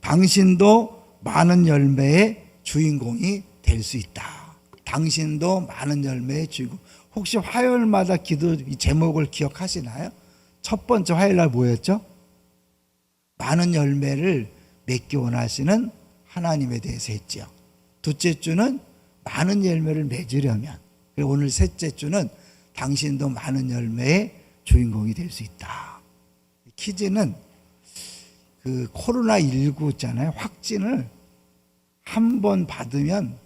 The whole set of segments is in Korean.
당신도 많은 열매의 주인공이 될 수 있다. 당신도 많은 열매의 주인공. 혹시 화요일마다 기도 이 제목을 기억하시나요? 첫 번째 화요일 날 뭐였죠? 많은 열매를 맺기 원하시는 하나님에 대해서 했죠. 둘째 주는 많은 열매를 맺으려면, 그리고 오늘 셋째 주는 당신도 많은 열매의 주인공이 될 수 있다. 퀴즈는 그 코로나19 있잖아요. 확진을 한 번 받으면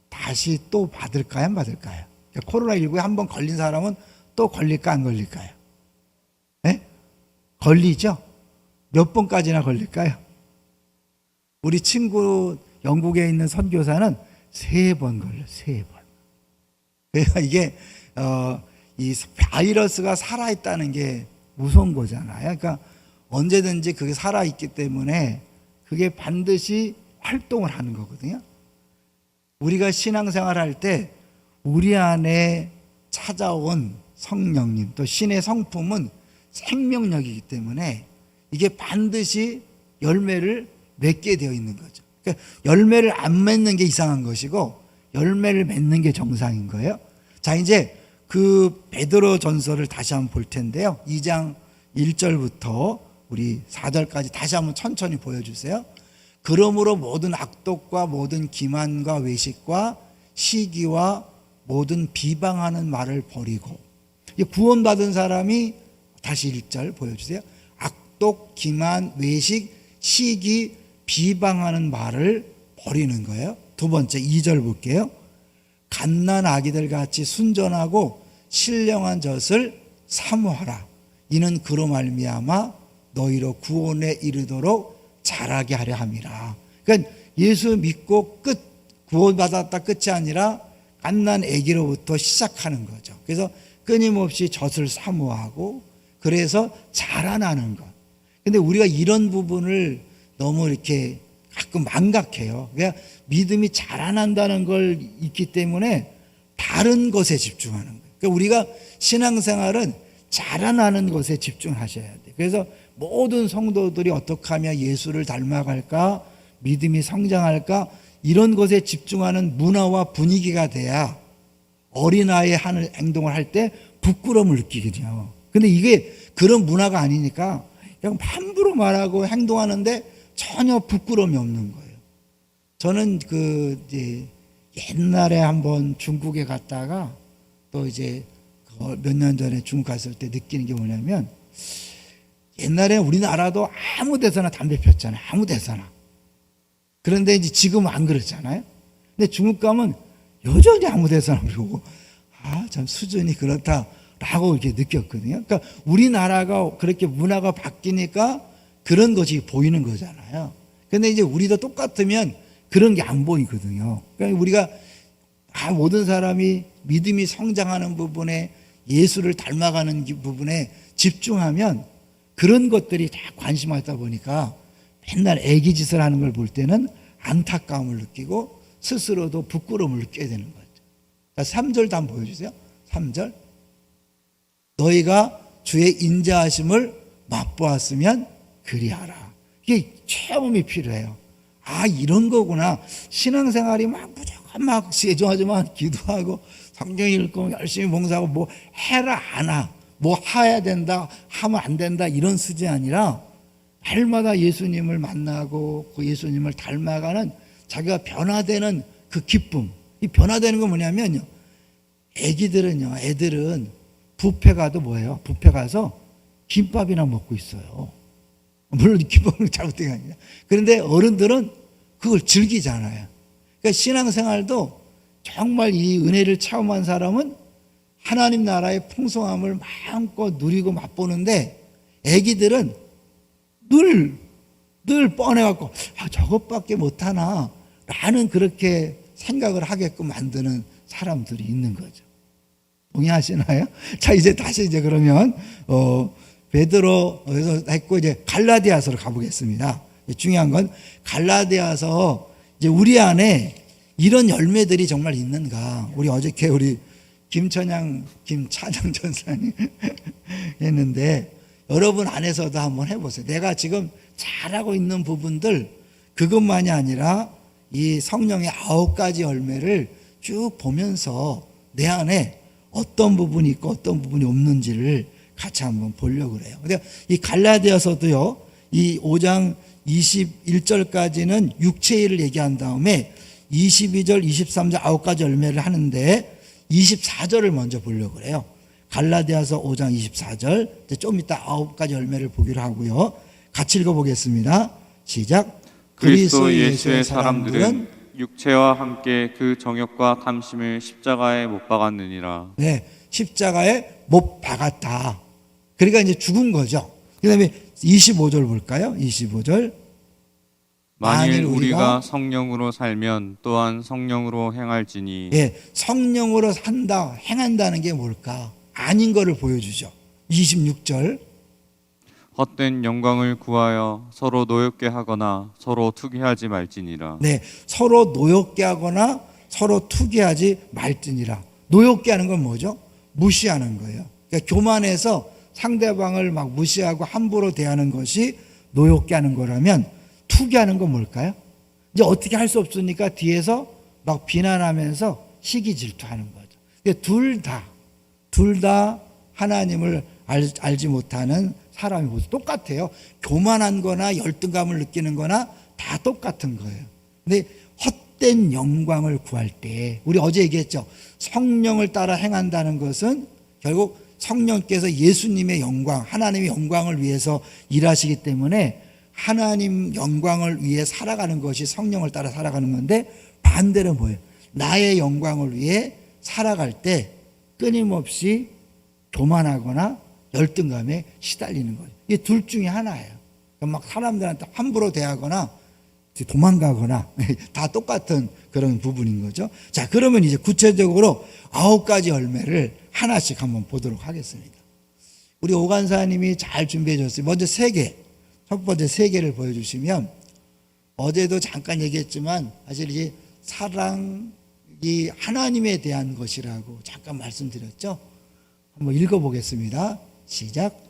다시 또 받을까요? 안 받을까요? 그러니까 코로나19에 한 번 걸린 사람은 또 걸릴까 안 걸릴까요? 네? 걸리죠? 몇 번까지나 걸릴까요? 우리 친구 영국에 있는 선교사는 3번 걸려요. 3번. 그러니까 이게 이 바이러스가 살아있다는 게 무서운 거잖아요. 그러니까 언제든지 그게 살아있기 때문에 그게 반드시 활동을 하는 거거든요. 우리가 신앙생활 할 때 우리 안에 찾아온 성령님 또 신의 성품은 생명력이기 때문에 이게 반드시 열매를 맺게 되어 있는 거죠. 그러니까 열매를 안 맺는 게 이상한 것이고 열매를 맺는 게 정상인 거예요. 자, 이제 그 베드로 전서를 다시 한번 볼 텐데요. 2장 1절부터 우리 4절까지 다시 한번 천천히 보여주세요. 그러므로 모든 악독과 모든 기만과 외식과 시기와 모든 비방하는 말을 버리고, 구원받은 사람이 다시 1절 보여주세요. 악독, 기만, 외식, 시기, 비방하는 말을 버리는 거예요. 두 번째 2절 볼게요. 갓난 아기들 같이 순전하고 신령한 젖을 사모하라. 이는 그로 말미암아 너희로 구원에 이르도록 자라게 하려 함이라. 그러니까 예수 믿고 구원받았다 끝이 아니라 갓난 아기로부터 시작하는 거죠. 그래서 끊임없이 젖을 사모하고 그래서 자라나는 것. 근데 우리가 이런 부분을 너무 이렇게 가끔 망각해요. 그러니까 믿음이 자라난다는 걸 있기 때문에 다른 것에 집중하는 거예요. 그러니까 우리가 신앙생활은 자라나는 것에 집중하셔야 돼요. 그래서 모든 성도들이 어떻게 하면 예수를 닮아갈까, 믿음이 성장할까, 이런 것에 집중하는 문화와 분위기가 돼야 어린아이의 하는 행동을 할 때 부끄러움을 느끼거든요. 근데 이게 그런 문화가 아니니까 그냥 함부로 말하고 행동하는데 전혀 부끄러움이 없는 거예요. 저는 이제 옛날에 한번 중국에 갔다가 또 이제 몇 년 전에 중국 갔을 때 느끼는 게 뭐냐면, 옛날에 우리나라도 아무 데서나 담배 폈잖아요. 아무 데서나. 그런데 이제 지금은 안 그렇잖아요. 근데 중국 가면 여전히 아무 데서나 피우고, 참 수준이 그렇다라고 이렇게 느꼈거든요. 그러니까 우리나라가 그렇게 문화가 바뀌니까 그런 것이 보이는 거잖아요. 근데 이제 우리도 똑같으면 그런 게 안 보이거든요. 그러니까 우리가 모든 사람이 믿음이 성장하는 부분에 예수를 닮아가는 부분에 집중하면 그런 것들이 다 관심하다 보니까 맨날 애기 짓을 하는 걸 볼 때는 안타까움을 느끼고 스스로도 부끄러움을 느끼게 되는 거죠. 자, 3절도 한번 보여주세요. 3절. 너희가 주의 인자하심을 맛보았으면 그리하라. 이게 체험이 필요해요. 이런 거구나. 신앙생활이 무조건 세종하지만 기도하고 성경 읽고 열심히 봉사하고 뭐 해라 안 하. 뭐 해야 된다, 하면 안 된다 이런 수준이 아니라 날마다 예수님을 만나고 그 예수님을 닮아가는 자기가 변화되는 그 기쁨. 이 변화되는 건 뭐냐면요. 애들은 뷔페 가도 뭐예요? 뷔페 가서 김밥이나 먹고 있어요. 물론 김밥은 잘못된 게 아니라. 그런데 어른들은 그걸 즐기잖아요. 그러니까 신앙생활도 정말 이 은혜를 체험한 사람은 하나님 나라의 풍성함을 마음껏 누리고 맛보는데, 애기들은 늘 뻔해갖고 저것밖에 못하나 라는 그렇게 생각을 하게끔 만드는 사람들이 있는 거죠. 동의하시나요? 자, 이제 다시 그러면 베드로에서 했고 이제 갈라디아서로 가보겠습니다. 중요한 건 갈라디아서 이제 우리 안에 이런 열매들이 정말 있는가. 우리 어저께 우리 김차장 전사님 했는데 여러분 안에서도 한번 해보세요. 내가 지금 잘하고 있는 부분들 그것만이 아니라 이 성령의 9가지 열매를 쭉 보면서 내 안에 어떤 부분이 있고 어떤 부분이 없는지를 같이 한번 보려고 그래요. 근데 이 갈라디아서도요, 이 5장 21절까지는 육체일을 얘기한 다음에 22절, 23절 9가지 열매를 하는데 24절을 먼저 보려고 그래요. 갈라디아서 5장 24절, 좀 이따 9가지 열매를 보기로 하고요. 같이 읽어보겠습니다. 시작. 그리스도 예수의 사람들은 육체와 함께 그 정욕과 탐심을 십자가에 못 박았느니라. 네, 십자가에 못 박았다. 그러니까 이제 죽은 거죠. 그 다음에 25절 볼까요? 25절. 만일 우리가 성령으로 살면 또한 성령으로 행할지니. 예, 성령으로 산다, 행한다는 게 뭘까? 아닌 거를 보여주죠. 26절. 헛된 영광을 구하여 서로 노엽게 하거나 서로 투기하지 말지니라. 네, 서로 노엽게 하거나 서로 투기하지 말지니라. 노엽게 하는 건 뭐죠? 무시하는 거예요. 그러니까 교만해서 상대방을 막 무시하고 함부로 대하는 것이 노엽게 하는 거라면, 투기하는 건 뭘까요? 이제 어떻게 할 수 없으니까 뒤에서 막 비난하면서 시기 질투하는 거죠. 둘 다 하나님을 알지 못하는 사람이 모두 똑같아요. 교만한 거나 열등감을 느끼는 거나 다 똑같은 거예요. 근데 헛된 영광을 구할 때, 우리 어제 얘기했죠. 성령을 따라 행한다는 것은 결국 성령께서 예수님의 영광, 하나님의 영광을 위해서 일하시기 때문에 하나님 영광을 위해 살아가는 것이 성령을 따라 살아가는 건데, 반대로 뭐예요? 나의 영광을 위해 살아갈 때 끊임없이 교만하거나 열등감에 시달리는 거예요. 이게 둘 중에 하나예요. 막 사람들한테 함부로 대하거나 도망가거나 다 똑같은 그런 부분인 거죠. 자, 그러면 이제 구체적으로 9가지 열매를 하나씩 한번 보도록 하겠습니다. 우리 오간사님이 잘 준비해 줬어요. 먼저 3개, 첫 번째 3개를 보여주시면, 어제도 잠깐 얘기했지만 사실 이제 사랑이 하나님에 대한 것이라고 잠깐 말씀드렸죠. 한번 읽어보겠습니다. 시작.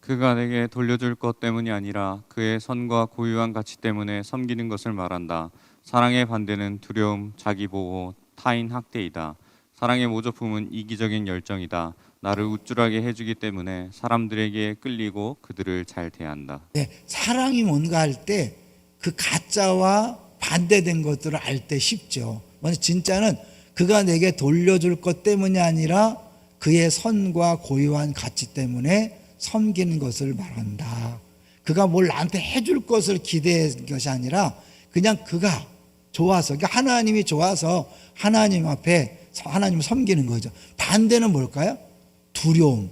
그가 내게 돌려줄 것 때문이 아니라 그의 선과 고유한 가치 때문에 섬기는 것을 말한다. 사랑의 반대는 두려움, 자기 보호, 타인 학대이다. 사랑의 모조품은 이기적인 열정이다. 나를 우쭐하게 해주기 때문에 사람들에게 끌리고 그들을 잘 대한다. 네, 사랑이 뭔가 할 때 그 가짜와 반대된 것들을 알 때 쉽죠. 먼저 진짜는 그가 내게 돌려줄 것 때문이 아니라 그의 선과 고유한 가치 때문에 섬기는 것을 말한다. 그가 뭘 나한테 해줄 것을 기대한 것이 아니라 그냥 그가 좋아서, 그러니까 하나님이 좋아서 하나님 앞에 하나님을 섬기는 거죠. 반대는 뭘까요? 두려움,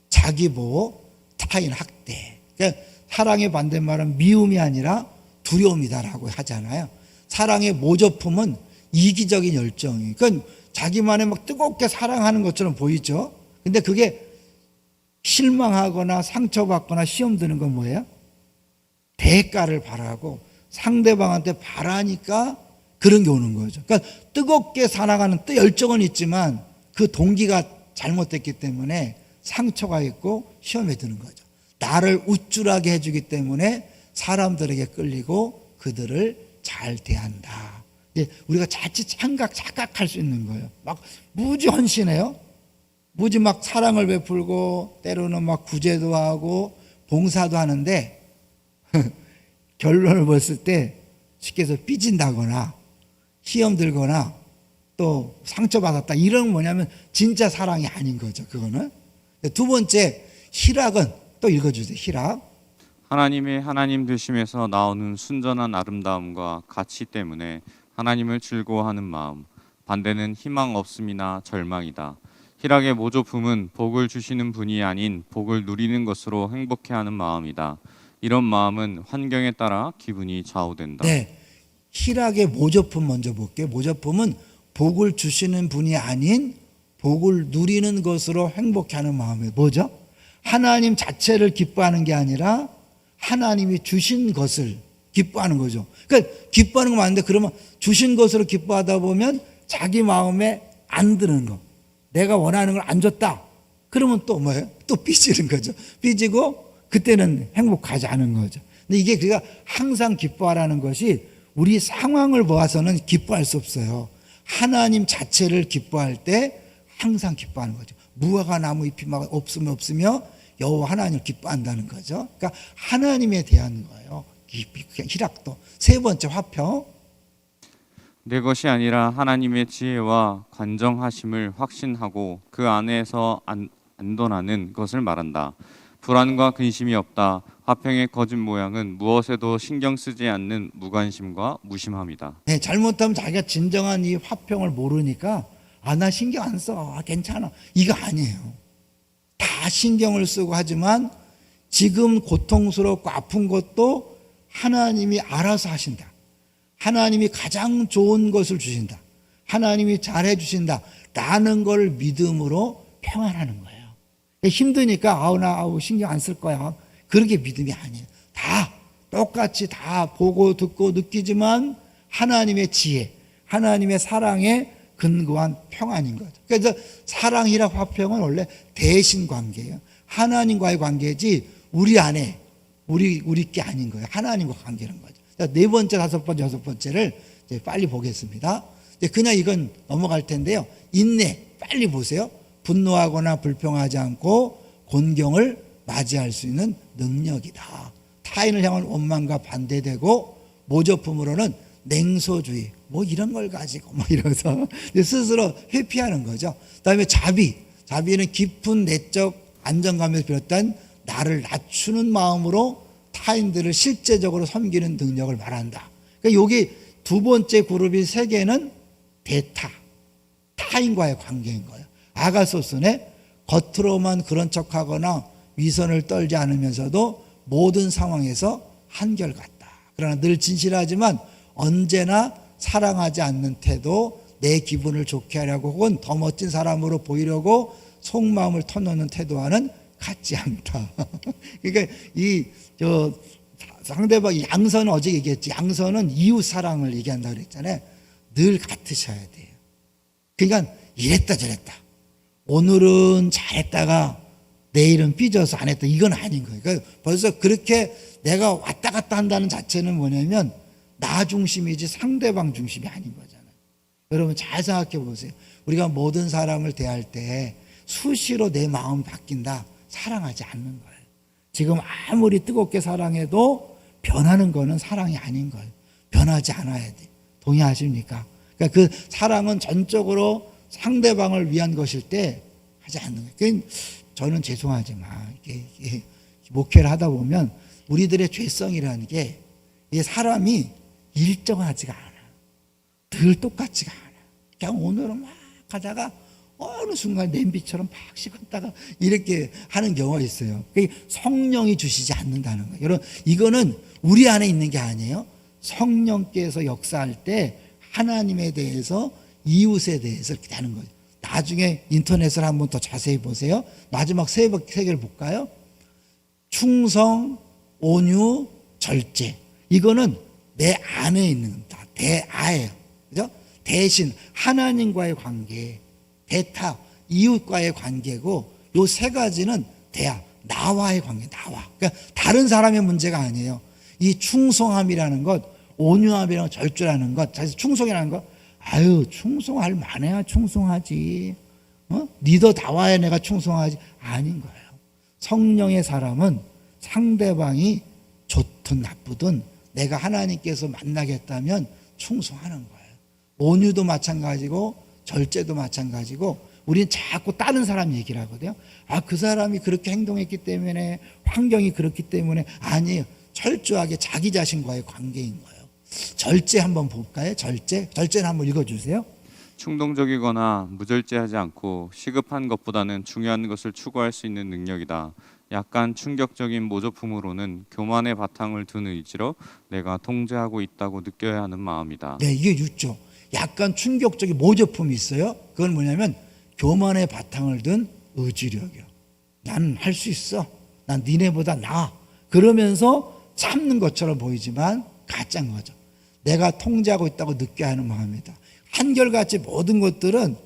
자기보호, 타인 학대. 그러니까 사랑의 반대말은 미움이 아니라 두려움이다라고 하잖아요. 사랑의 모조품은 이기적인 열정이에요. 그러니까 자기만의 막 뜨겁게 사랑하는 것처럼 보이죠. 근데 그게 실망하거나 상처받거나 시험 드는 건 뭐예요? 대가를 바라고 상대방한테 바라니까 그런 게 오는 거죠. 그러니까 뜨겁게 사랑하는 열정은 있지만 그 동기가 잘못됐기 때문에 상처가 있고 시험에 드는 거죠. 나를 우쭐하게 해주기 때문에 사람들에게 끌리고 그들을 잘 대한다. 우리가 자칫 착각할 수 있는 거예요. 막 무지 헌신해요. 무지 막 사랑을 베풀고 때로는 막 구제도 하고 봉사도 하는데 결론을 봤을 때 쉽게 해서 삐진다거나 시험 들거나 또 상처받았다, 이런 건 뭐냐면 진짜 사랑이 아닌 거죠. 그거는. 두 번째, 희락은 또 읽어주세요. 희락. 하나님의 하나님 되심에서 나오는 순전한 아름다움과 가치 때문에 하나님을 즐거워하는 마음. 반대는 희망 없음이나 절망이다. 희락의 모조품은 복을 주시는 분이 아닌 복을 누리는 것으로 행복해하는 마음이다. 이런 마음은 환경에 따라 기분이 좌우된다. 네, 희락의 모조품 먼저 볼게요. 모조품은 복을 주시는 분이 아닌 복을 누리는 것으로 행복해하는 마음이에요. 뭐죠? 하나님 자체를 기뻐하는 게 아니라 하나님이 주신 것을 기뻐하는 거죠. 그러니까 기뻐하는 건 맞는데, 그러면 주신 것으로 기뻐하다 보면 자기 마음에 안 드는 거, 내가 원하는 걸 안 줬다, 그러면 또 뭐예요? 또 삐지는 거죠. 삐지고 그때는 행복하지 않은 거죠. 근데 이게 그가 항상 기뻐하라는 것이 우리 상황을 보아서는 기뻐할 수 없어요. 하나님 자체를 기뻐할 때 항상 기뻐하는 거죠. 무화과 나무 잎이 막 없으며 여호와 하나님을 기뻐한다는 거죠. 그러니까 하나님에 대한 거예요. 희락도. 세 번째 화평. 내 것이 아니라 하나님의 지혜와 관정하심을 확신하고 그 안에서 안돈하는 것을 말한다. 불안과 근심이 없다. 화평의 거짓 모양은 무엇에도 신경 쓰지 않는 무관심과 무심함이다. 네, 잘못하면 자기가 진정한 이 화평을 모르니까 나 신경 안 써. 괜찮아. 이거 아니에요. 다 신경을 쓰고 하지만 지금 고통스럽고 아픈 것도 하나님이 알아서 하신다. 하나님이 가장 좋은 것을 주신다. 하나님이 잘해 주신다. 라는 걸 믿음으로 평안하는 거예요. 힘드니까 나 신경 안 쓸 거야. 그렇게 믿음이 아니에요. 다 똑같이 다 보고 듣고 느끼지만 하나님의 지혜, 하나님의 사랑에 근거한 평안인 거죠. 그래서 사랑이랑 화평은 원래 대신 관계예요. 하나님과의 관계지 우리 안에 우리 게 아닌 거예요. 하나님과 관계는 거죠. 네 번째, 다섯 번째, 여섯 번째를 이제 빨리 보겠습니다. 그냥 이건 넘어갈 텐데요. 인내 빨리 보세요. 분노하거나 불평하지 않고 곤경을 맞이할 수 있는 능력이다. 타인을 향한 원망과 반대되고 모조품으로는 냉소주의 이런 걸 가지고 이러면서 스스로 회피하는 거죠. 그다음에 자비는 깊은 내적 안정감에서 비롯된 나를 낮추는 마음으로 타인들을 실제적으로 섬기는 능력을 말한다. 그러니까 여기 두 번째 그룹인 세 개는 타인과의 관계인 거예요. 아가소스네 겉으로만 그런 척하거나 위선을 떨지 않으면서도 모든 상황에서 한결같다. 그러나 늘 진실하지만 언제나 사랑하지 않는 태도, 내 기분을 좋게 하려고 혹은 더 멋진 사람으로 보이려고 속마음을 터놓는 태도와는 같지 않다. 그러니까 상대방 양선은 어제 얘기했지. 양선은 이웃 사랑을 얘기한다고 그랬잖아요. 늘 같으셔야 돼요. 그러니까 이랬다 저랬다. 오늘은 잘했다가 내일은 삐져서 안 했다. 이건 아닌 거예요. 그러니까 벌써 그렇게 내가 왔다 갔다 한다는 자체는 뭐냐면 나 중심이지 상대방 중심이 아닌 거잖아요. 여러분 잘 생각해 보세요. 우리가 모든 사람을 대할 때 수시로 내 마음이 바뀐다. 사랑하지 않는 거예요. 지금 아무리 뜨겁게 사랑해도 변하는 거는 사랑이 아닌 거예요. 변하지 않아야 돼. 동의하십니까? 그러니까 그 사랑은 전적으로 상대방을 위한 것일 때 하지 않는 거예요. 그러니까 저는 죄송하지만 이게 목회를 하다 보면 우리들의 죄성이라는 게 사람이 일정하지가 않아. 늘 똑같지가 않아. 그냥 오늘은 막 가다가 어느 순간 냄비처럼 팍 식었다가 이렇게 하는 경우가 있어요. 성령이 주시지 않는다는 거예요. 여러분 이거는 우리 안에 있는 게 아니에요. 성령께서 역사할 때 하나님에 대해서 이웃에 대해서 이렇게 하는 거예요. 나중에 인터넷을 한번 더 자세히 보세요. 마지막 세 개를 볼까요? 충성, 온유, 절제. 이거는 내 안에 있는 겁니다. 대아예요. 그죠? 대신 하나님과의 관계, 대타, 이웃과의 관계고 요 세 가지는 대야, 나와의 관계, 나와. 그러니까 다른 사람의 문제가 아니에요. 이 충성함이라는 것, 온유함이라는 것, 절제라는 것, 사실 충성이라는 것, 충성할 만해야 충성하지. 리더 다와야 내가 충성하지. 아닌 거예요. 성령의 사람은 상대방이 좋든 나쁘든 내가 하나님께서 만나겠다면 충성하는 거예요. 온유도 마찬가지고 절제도 마찬가지고 우리는 자꾸 다른 사람 얘기를 하거든요. 그 사람이 그렇게 행동했기 때문에 환경이 그렇기 때문에 아니에요. 철저하게 자기 자신과의 관계인 거예요. 절제 한번 볼까요? 절제는 한번 읽어주세요. 충동적이거나 무절제하지 않고 시급한 것보다는 중요한 것을 추구할 수 있는 능력이다. 약간 충격적인 모조품으로는 교만의 바탕을 둔 의지로 내가 통제하고 있다고 느껴야 하는 마음이다. 네, 이게 6조. 약간 충격적인 모조품이 있어요. 그건 뭐냐면 교만의 바탕을 둔 의지력이요. 나는 할 수 있어. 난 니네보다 나아. 그러면서 참는 것처럼 보이지만 가짜인 거죠. 내가 통제하고 있다고 느껴야 하는 마음이다. 한결같이 모든 것들은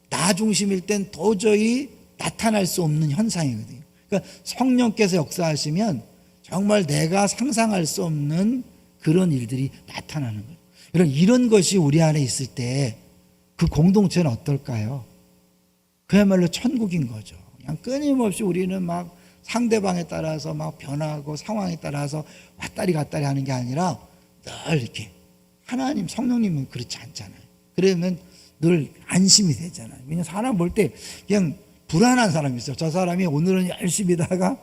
나 중심일 땐 도저히 나타날 수 없는 현상이거든요. 그러니까 성령께서 역사하시면 정말 내가 상상할 수 없는 그런 일들이 나타나는 거예요. 이런 것이 우리 안에 있을 때 그 공동체는 어떨까요? 그야말로 천국인 거죠. 그냥 끊임없이 우리는 막 상대방에 따라서 막 변하고 상황에 따라서 왔다리 갔다리 하는 게 아니라 늘 이렇게 하나님 성령님은 그렇지 않잖아요. 그러면 늘 안심이 되잖아요. 왜냐하면 사람 볼 때 그냥 불안한 사람이 있어요. 저 사람이 오늘은 열심히 다가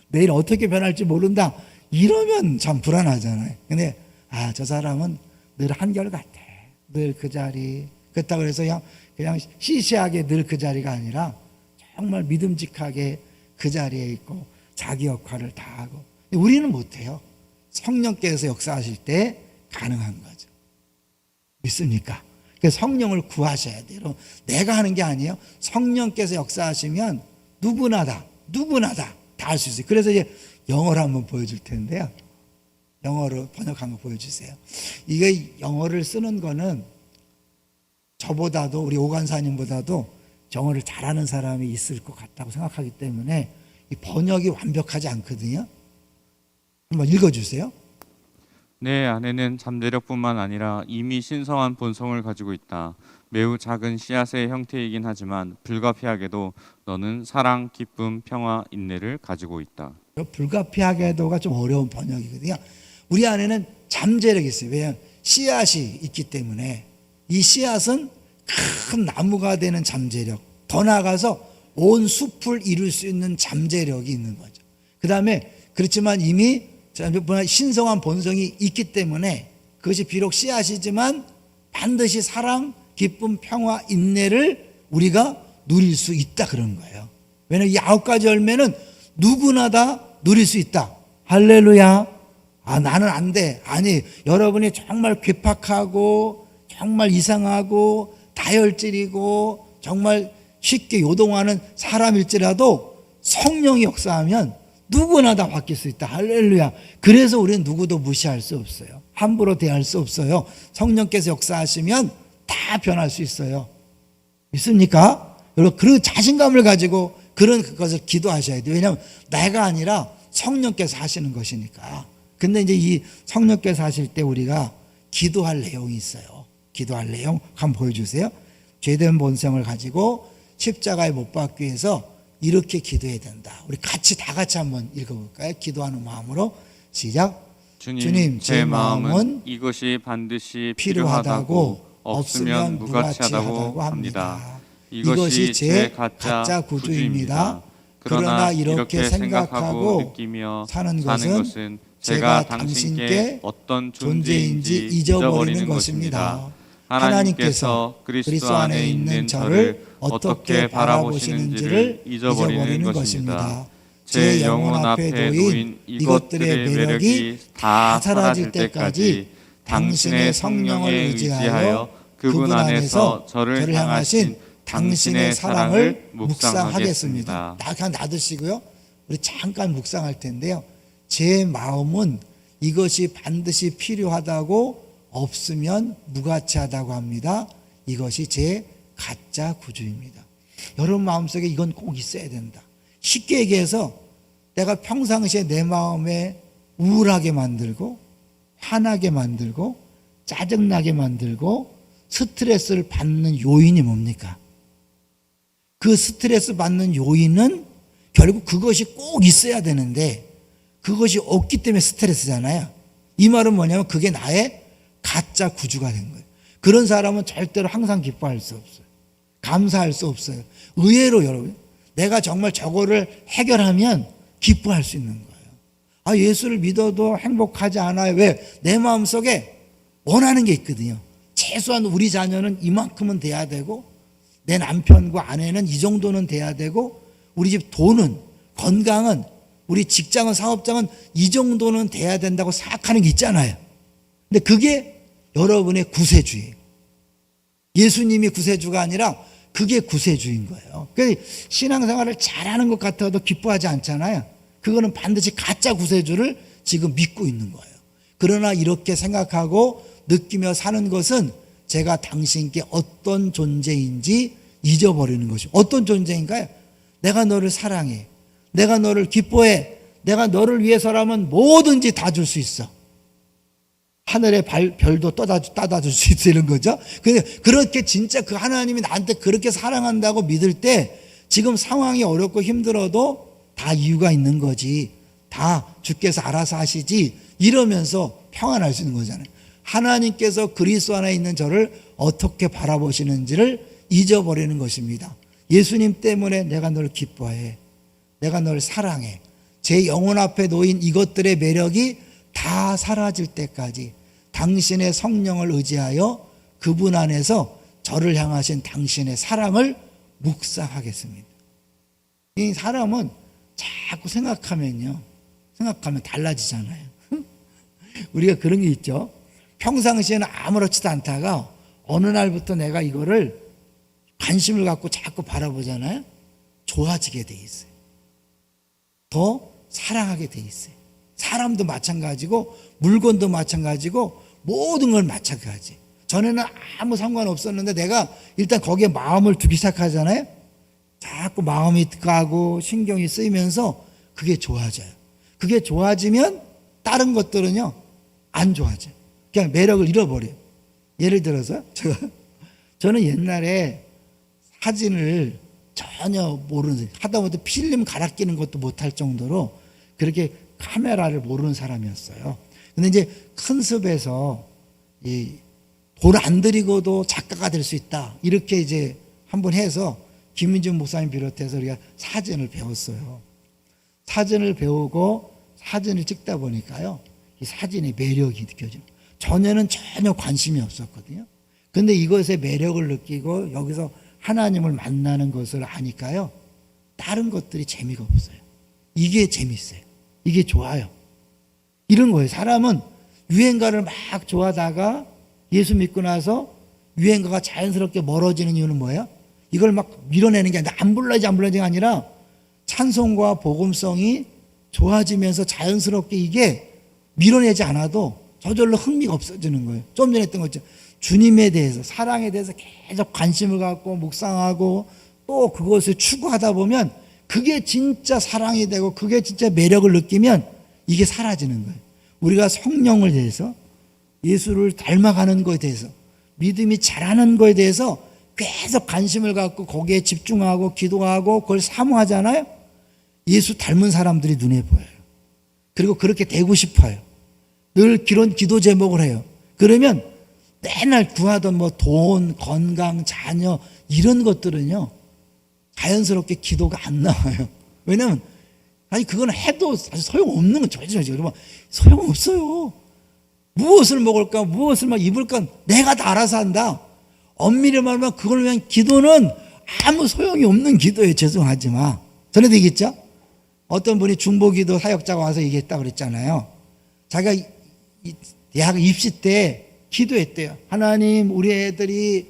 내일 어떻게 변할지 모른다 이러면 참 불안하잖아요. 근데 저 사람은 늘 한결같아. 늘 그 자리. 그렇다고 해서 그냥 시시하게 늘 그 자리가 아니라 정말 믿음직하게 그 자리에 있고 자기 역할을 다 하고. 우리는 못해요. 성령께서 역사하실 때 가능한 거죠. 믿습니까? 그래서 성령을 구하셔야 돼요. 내가 하는 게 아니에요. 성령께서 역사하시면 누구나 다 할 수 있어요. 그래서 이제 영어로 한번 보여줄 텐데요. 영어로 번역한 거 보여주세요. 이게 영어를 쓰는 거는 저보다도 우리 오간사님보다도 영어를 잘하는 사람이 있을 것 같다고 생각하기 때문에 이 번역이 완벽하지 않거든요. 한번 읽어주세요. 내 안에는 잠재력뿐만 아니라 이미 신성한 본성을 가지고 있다. 매우 작은 씨앗의 형태이긴 하지만 불가피하게도 너는 사랑, 기쁨, 평화, 인내를 가지고 있다. 불가피하게도가 좀 어려운 번역이거든요. 우리 안에는 잠재력이 있어요. 왜냐하면 씨앗이 있기 때문에 이 씨앗은 큰 나무가 되는 잠재력, 더 나아가서 온 숲을 이룰 수 있는 잠재력이 있는 거죠. 그 다음에 그렇지만 이미 신성한 본성이 있기 때문에 그것이 비록 씨앗이지만 반드시 사랑, 기쁨, 평화, 인내를 우리가 누릴 수 있다 그런 거예요. 왜냐하면 이 9가지 열매는 누구나 다 누릴 수 있다. 할렐루야. 나는 안 돼. 아니, 여러분이 정말 괴팍하고 정말 이상하고 다혈질이고 정말 쉽게 요동하는 사람일지라도 성령이 역사하면 누구나 다 바뀔 수 있다. 할렐루야. 그래서 우리는 누구도 무시할 수 없어요. 함부로 대할 수 없어요. 성령께서 역사하시면 다 변할 수 있어요. 믿습니까? 여러분, 그 자신감을 가지고 그런 것을 기도하셔야 돼요. 왜냐하면 내가 아니라 성령께서 하시는 것이니까. 근데 이제 이 성령께서 하실 때 우리가 기도할 내용이 있어요. 기도할 내용 한번 보여주세요. 죄된 본성을 가지고 십자가에 못 박기 위해서 이렇게 기도해야 된다. 우리 다 같이 한번 읽어볼까요? 기도하는 마음으로 시작. 주님, 제 마음은 이것이 반드시 필요하다고 없으면 무가치하다고 합니다. 이것이 제 가짜 구주입니다. 그러나 이렇게 생각하고 느끼며 사는 것은 제가 당신께 어떤 존재인지 잊어버리는 것입니다. 하나님께서 그리스도 안에 있는 저를 어떻게 바라보시는지를 잊어버리는 것입니다. 제 영혼 앞에 놓인 이것들의 매력이 다 사라질 때까지 당신의 성령을 의지하여 그분 안에서 저를 향하신 당신의 사랑을 묵상하겠습니다. 그냥 놔두시고요. 우리 잠깐 묵상할 텐데요. 제 마음은 이것이 반드시 필요하다고 없으면 무가치하다고 합니다. 이것이 제 가짜 구주입니다. 여러분 마음속에 이건 꼭 있어야 된다. 쉽게 얘기해서 내가 평상시에 내 마음에 우울하게 만들고 화나게 만들고 짜증나게 만들고 스트레스를 받는 요인이 뭡니까? 그 스트레스 받는 요인은 결국 그것이 꼭 있어야 되는데 그것이 없기 때문에 스트레스잖아요. 이 말은 뭐냐면 그게 나의 가짜 구주가 된 거예요. 그런 사람은 절대로 항상 기뻐할 수 없어요. 감사할 수 없어요. 의외로 여러분, 내가 정말 저거를 해결하면 기뻐할 수 있는 거예요. 예수를 믿어도 행복하지 않아요. 왜? 내 마음속에 원하는 게 있거든요. 최소한 우리 자녀는 이만큼은 돼야 되고 내 남편과 아내는 이 정도는 돼야 되고 우리 집 돈은 건강은 우리 직장은 사업장은 이 정도는 돼야 된다고 생각하는 게 있잖아요. 근데 그게 여러분의 구세주예요. 예수님이 구세주가 아니라 그게 구세주인 거예요. 그래서 신앙생활을 잘하는 것 같아도 기뻐하지 않잖아요. 그거는 반드시 가짜 구세주를 지금 믿고 있는 거예요. 그러나 이렇게 생각하고 느끼며 사는 것은 제가 당신께 어떤 존재인지 잊어버리는 것이죠. 어떤 존재인가요? 내가 너를 사랑해. 내가 너를 기뻐해. 내가 너를 위해서라면 뭐든지 다 줄 수 있어. 하늘의 별도 따다 줄 수 있는 거죠. 그렇게 진짜 그 하나님이 나한테 그렇게 사랑한다고 믿을 때 지금 상황이 어렵고 힘들어도 다 이유가 있는 거지. 다 주께서 알아서 하시지. 이러면서 평안할 수 있는 거잖아요. 하나님께서 그리스도 안에 있는 저를 어떻게 바라보시는지를 잊어버리는 것입니다. 예수님 때문에 내가 널 기뻐해. 내가 널 사랑해. 제 영혼 앞에 놓인 이것들의 매력이 다 사라질 때까지 당신의 성령을 의지하여 그분 안에서 저를 향하신 당신의 사랑을 묵상하겠습니다. 이 사람은 자꾸 생각하면 달라지잖아요. 우리가 그런 게 있죠. 평상시에는 아무렇지도 않다가 어느 날부터 내가 이거를 관심을 갖고 자꾸 바라보잖아요. 좋아지게 돼 있어요. 더 사랑하게 돼 있어요. 사람도 마찬가지고 물건도 마찬가지고 모든 걸 마찬가지. 전에는 아무 상관없었는데 내가 일단 거기에 마음을 두기 시작하잖아요. 자꾸 마음이 가고 신경이 쓰이면서 그게 좋아져요. 그게 좋아지면 다른 것들은요 안 좋아져요. 그냥 매력을 잃어버려요. 예를 들어서 저는 옛날에 사진을 전혀 모르는, 하다못해 필름 갈아 끼는 것도 못할 정도로 그렇게 카메라를 모르는 사람이었어요. 근데 이제 큰 습에서 돈 안 들이고도 작가가 될 수 있다. 이렇게 이제 한번 해서 김민준 목사님 비롯해서 우리가 사진을 배웠어요. 사진을 배우고 사진을 찍다 보니까요. 이 사진의 매력이 느껴져요. 전에는 전혀 관심이 없었거든요. 근데 이것의 매력을 느끼고 여기서 하나님을 만나는 것을 아니까요. 다른 것들이 재미가 없어요. 이게 재밌어요. 이게 좋아요. 이런 거예요. 사람은 유행가를 막 좋아하다가 예수 믿고 나서 유행가가 자연스럽게 멀어지는 이유는 뭐예요? 이걸 막 밀어내는 게 아니라 안 불러지가 아니라 찬송과 복음성이 좋아지면서 자연스럽게 이게 밀어내지 않아도 저절로 흥미가 없어지는 거예요. 좀 전에 했던 것처럼 주님에 대해서, 사랑에 대해서 계속 관심을 갖고 묵상하고 또 그것을 추구하다 보면 그게 진짜 사랑이 되고 그게 진짜 매력을 느끼면 이게 사라지는 거예요. 우리가 성령을 대해서, 예수를 닮아가는 것에 대해서, 믿음이 자라는 것에 대해서 계속 관심을 갖고 거기에 집중하고 기도하고 그걸 사모하잖아요. 예수 닮은 사람들이 눈에 보여요. 그리고 그렇게 되고 싶어요. 늘 그런 기도 제목을 해요. 그러면 맨날 구하던 뭐 돈, 건강, 자녀 이런 것들은요 자연스럽게 기도가 안 나와요. 왜냐면 아니 그건 해도 사실 소용없는 건 저죠. 여러분 소용없어요. 무엇을 먹을까, 무엇을 막 입을까 내가 다 알아서 한다. 엄밀히 말하면 그걸 위한 기도는 아무 소용이 없는 기도예요. 죄송하지만 전에도 얘기했죠. 어떤 분이 중보기도 사역자가 와서 얘기했다고 그랬잖아요. 자기가 대학 입시 때 기도했대요. 하나님, 우리 애들이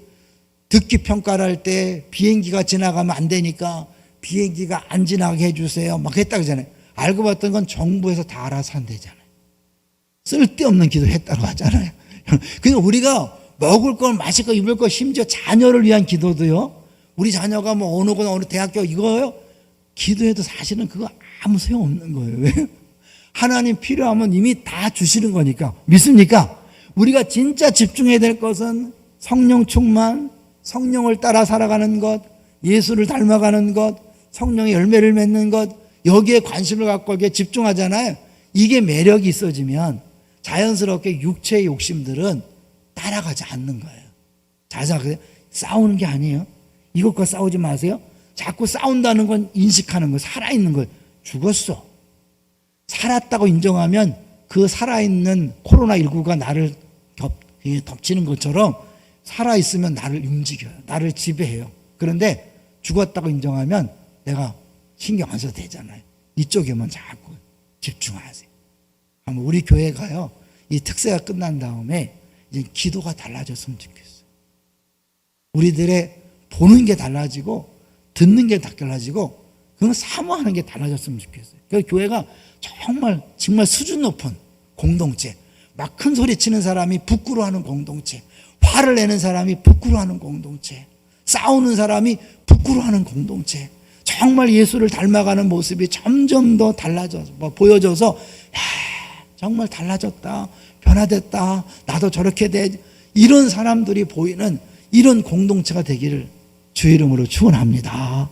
듣기 평가를 할 때 비행기가 지나가면 안 되니까 비행기가 안 지나게 해주세요. 막 했다 그러잖아요. 알고 봤던 건 정부에서 다 알아서 한대잖아요. 쓸데없는 기도를 했다고 하잖아요. 그러니까 우리가 먹을 걸, 마실 걸, 입을 걸, 심지어 자녀를 위한 기도도요. 우리 자녀가 뭐 어느 곳 어느 대학교 이거요. 기도해도 사실은 그거 아무 소용없는 거예요. 왜? 하나님 필요하면 이미 다 주시는 거니까. 믿습니까? 우리가 진짜 집중해야 될 것은 성령 충만, 성령을 따라 살아가는 것, 예수를 닮아가는 것, 성령의 열매를 맺는 것, 여기에 관심을 갖고 여기에 집중하잖아요. 이게 매력이 있어지면 자연스럽게 육체의 욕심들은 따라가지 않는 거예요. 잘 생각해요. 싸우는 게 아니에요. 이것과 싸우지 마세요. 자꾸 싸운다는 건 인식하는 거예요. 살아있는 거예요. 죽었어. 살았다고 인정하면 그 살아있는 코로나19가 나를 덮치는 것처럼 살아있으면 나를 움직여요. 나를 지배해요. 그런데 죽었다고 인정하면 내가 신경 안 써도 되잖아요. 이쪽에만 자꾸 집중하세요. 아마 우리 교회가요, 이 특세가 끝난 다음에 이제 기도가 달라졌으면 좋겠어요. 우리들의 보는 게 달라지고 듣는 게 달라지고 그건 사모하는 게 달라졌으면 좋겠어요. 그래서 교회가 정말 수준 높은 공동체, 막 큰 소리 치는 사람이 부끄러워하는 공동체, 화를 내는 사람이 부끄러워하는 공동체, 싸우는 사람이 부끄러워하는 공동체, 정말 예수를 닮아가는 모습이 점점 더 달라져서 보여져서 정말 달라졌다, 변화됐다, 나도 저렇게 돼, 이런 사람들이 보이는 이런 공동체가 되기를 주의 이름으로 축원합니다.